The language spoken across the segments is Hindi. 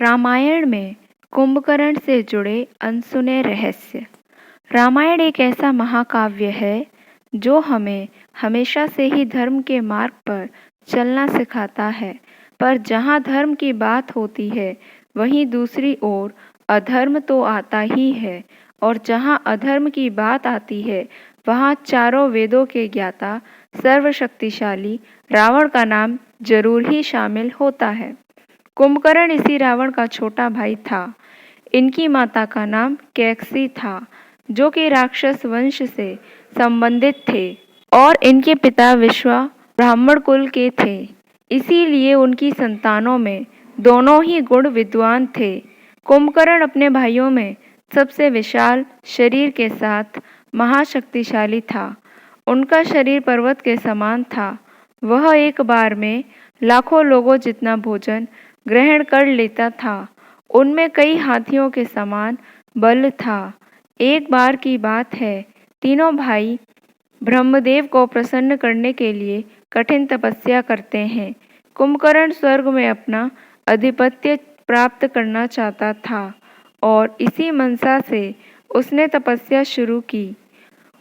रामायण में कुंभकर्ण से जुड़े अनसुने रहस्य। रामायण एक ऐसा महाकाव्य है जो हमें हमेशा से ही धर्म के मार्ग पर चलना सिखाता है। पर जहाँ धर्म की बात होती है वहीं दूसरी ओर अधर्म तो आता ही है, और जहाँ अधर्म की बात आती है वहाँ चारों वेदों के ज्ञाता सर्वशक्तिशाली रावण का नाम जरूर ही शामिल होता है। कुंभकर्ण इसी रावण का छोटा भाई था। इनकी माता का नाम कैकसी था, जो कि राक्षस वंश से संबंधित थे, और इनके पिता विश्वा ब्राह्मण कुल के थे। इसीलिए उनकी संतानों में दोनों ही गुण विद्वान थे। कुंभकर्ण अपने भाइयों में सबसे विशाल शरीर के साथ महाशक्तिशाली था। उनका शरीर पर्वत के समान था। वह एक बार में लाखों लोगों जितना भोजन ग्रहण कर लेता था। उनमें कई हाथियों के समान बल था। एक बार की बात है, तीनों भाई ब्रह्मदेव को प्रसन्न करने के लिए कठिन तपस्या करते हैं। कुंभकर्ण स्वर्ग में अपना आधिपत्य प्राप्त करना चाहता था और इसी मनसा से उसने तपस्या शुरू की।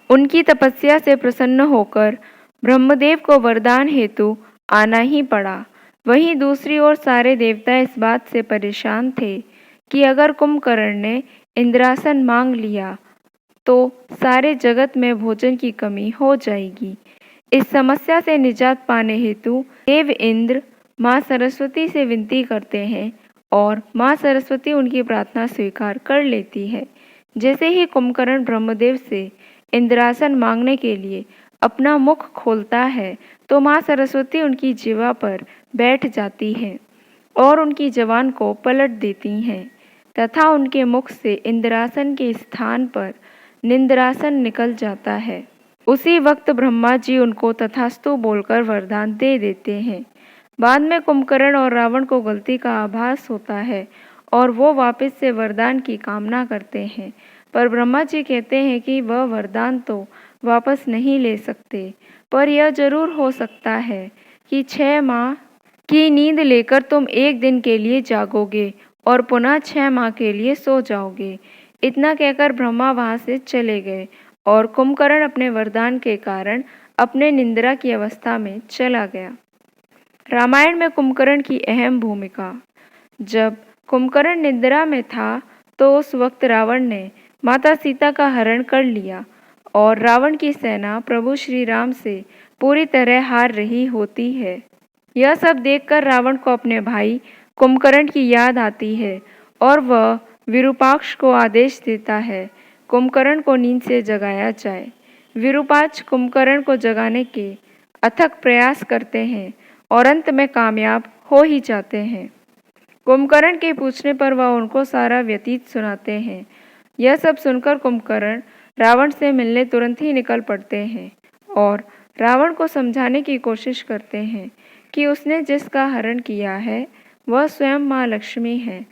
उनकी तपस्या से प्रसन्न होकर ब्रह्मदेव को वरदान हेतु आना ही पड़ा। वहीं दूसरी ओर सारे देवता इस बात से परेशान थे कि अगर कुंभकर्ण ने इंद्रासन मांग लिया तो सारे जगत में भोजन की कमी हो जाएगी। इस समस्या से निजात पाने हेतु देव इंद्र माँ सरस्वती से विनती करते हैं और माँ सरस्वती उनकी प्रार्थना स्वीकार कर लेती है। जैसे ही कुंभकर्ण ब्रह्मदेव से इंद्रासन मांगने के लिए अपना मुख खोलता है तो माँ सरस्वती उनकी जिह्वा पर बैठ जाती हैं और उनकी जबान को पलट देती हैं तथा उनके मुख से इंद्रासन के स्थान पर निंद्रासन निकल जाता है। उसी वक्त ब्रह्मा जी उनको तथास्तु बोलकर वरदान दे देते हैं। बाद में कुंभकर्ण और रावण को गलती का आभास होता है और वो वापस से वरदान की कामना करते हैं, पर ब्रह्मा जी कहते हैं कि वह वरदान तो वापस नहीं ले सकते, पर यह जरूर हो सकता है कि 6 माह की नींद लेकर तुम एक दिन के लिए जागोगे और पुनः 6 माह के लिए सो जाओगे। इतना कहकर ब्रह्मा वहां से चले गए और कुंभकर्ण अपने वरदान के कारण अपने निंद्रा की अवस्था में चला गया। रामायण में कुंभकर्ण की अहम भूमिका। जब कुंभकर्ण निद्रा में था तो उस वक्त रावण ने माता सीता का हरण कर लिया और रावण की सेना प्रभु श्री राम से पूरी तरह हार रही होती है। यह सब देखकर रावण को अपने भाई कुंभकर्ण की याद आती है और वह विरूपाक्ष को आदेश देता है कुंभकर्ण को नींद से जगाया जाए। विरूपाक्ष कुंभकर्ण को जगाने के अथक प्रयास करते हैं और अंत में कामयाब हो ही जाते हैं। कुंभकर्ण के पूछने पर वह उनको सारा व्यतीत सुनाते हैं। यह सब सुनकर कुंभकर्ण रावण से मिलने तुरंत ही निकल पड़ते हैं और रावण को समझाने की कोशिश करते हैं कि उसने जिसका हरण किया है वह स्वयं माँ लक्ष्मी है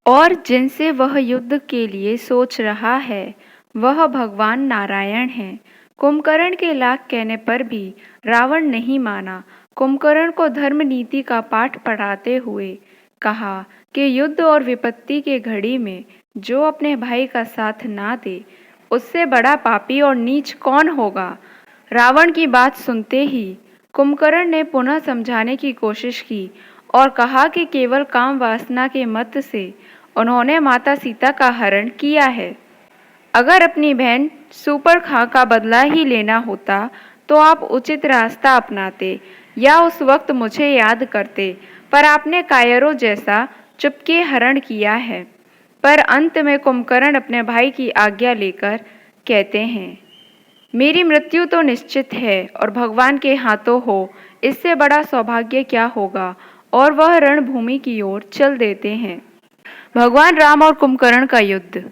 और जिनसे वह युद्ध के लिए सोच रहा है वह भगवान नारायण हैं। कुंभकर्ण के लाख कहने पर भी रावण नहीं माना। कुंभकर्ण को धर्म नीति का पाठ पढ़ाते हुए कहा कि युद्ध और विपत्ति के घड़ी में जो अपने भाई का साथ ना दे उससे बड़ा पापी और नीच कौन होगा। रावण की बात सुनते ही कुंभकर्ण ने पुनः समझाने की कोशिश की और कहा कि केवल काम वासना के मत से उन्होंने माता सीता का हरण किया है। अगर अपनी बहन सुपर्णखा का बदला ही लेना होता तो आप उचित रास्ता अपनाते या उस वक्त मुझे याद करते, पर आपने कायरों जैसा चुपके हरण किया है। पर अंत में कुंभकर्ण अपने भाई की आज्ञा लेकर कहते हैं, मेरी मृत्यु तो निश्चित है और भगवान के हाथों हो, इससे बड़ा सौभाग्य क्या होगा, और वह रणभूमि की ओर चल देते हैं। भगवान राम और कुंभकर्ण का युद्ध।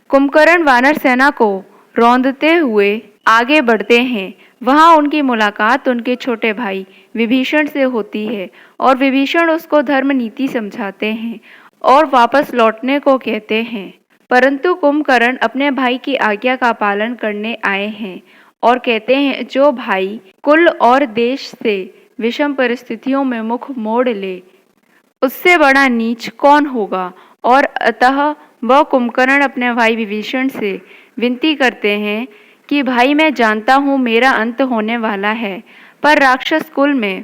कुंभकर्ण वानर सेना को रौंदते हुए आगे बढ़ते हैं। वहां उनकी मुलाकात उनके छोटे भाई विभीषण से होती है और विभीषण उसको धर्म नीति समझाते हैं और वापस लौटने को कहते हैं। परंतु कुंभकर्ण अपने भाई की आज्ञा का पालन करने आए हैं और कहते हैं, जो भाई कुल और देश से विषम परिस्थितियों में मुख मोड़ ले उससे बड़ा नीच कौन होगा। और अतः वह कुंभकर्ण अपने भाई विभीषण से विनती करते हैं कि भाई मैं जानता हूँ मेरा अंत होने वाला है, पर राक्षस कुल में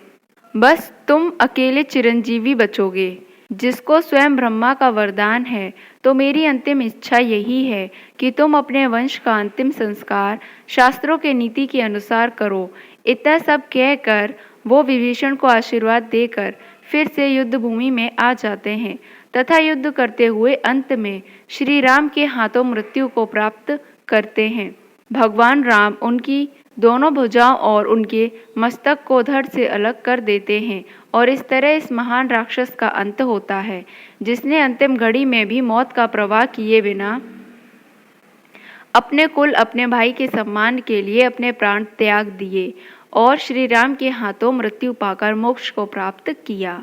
बस तुम अकेले चिरंजीवी बचोगे, जिसको स्वयं ब्रह्मा का वरदान है। तो मेरी अंतिम इच्छा यही है कि तुम अपने वंश का अंतिम संस्कार शास्त्रों के नीति के अनुसार करो। इतना सब कहकर वो विभीषण को आशीर्वाद देकर फिर से युद्ध भूमि में आ जाते हैं तथा युद्ध करते हुए अंत में श्री राम के हाथों मृत्यु को प्राप्त करते हैं। भगवान राम उनकी दोनों भुजाओं और उनके मस्तक को धड़ से अलग कर देते हैं और इस तरह इस महान राक्षस का अंत होता है, जिसने अंतिम घड़ी में भी मौत का प्रवाह किए बिना अपने कुल अपने भाई के सम्मान के लिए अपने प्राण त्याग दिए और श्री राम के हाथों मृत्यु पाकर मोक्ष को प्राप्त किया।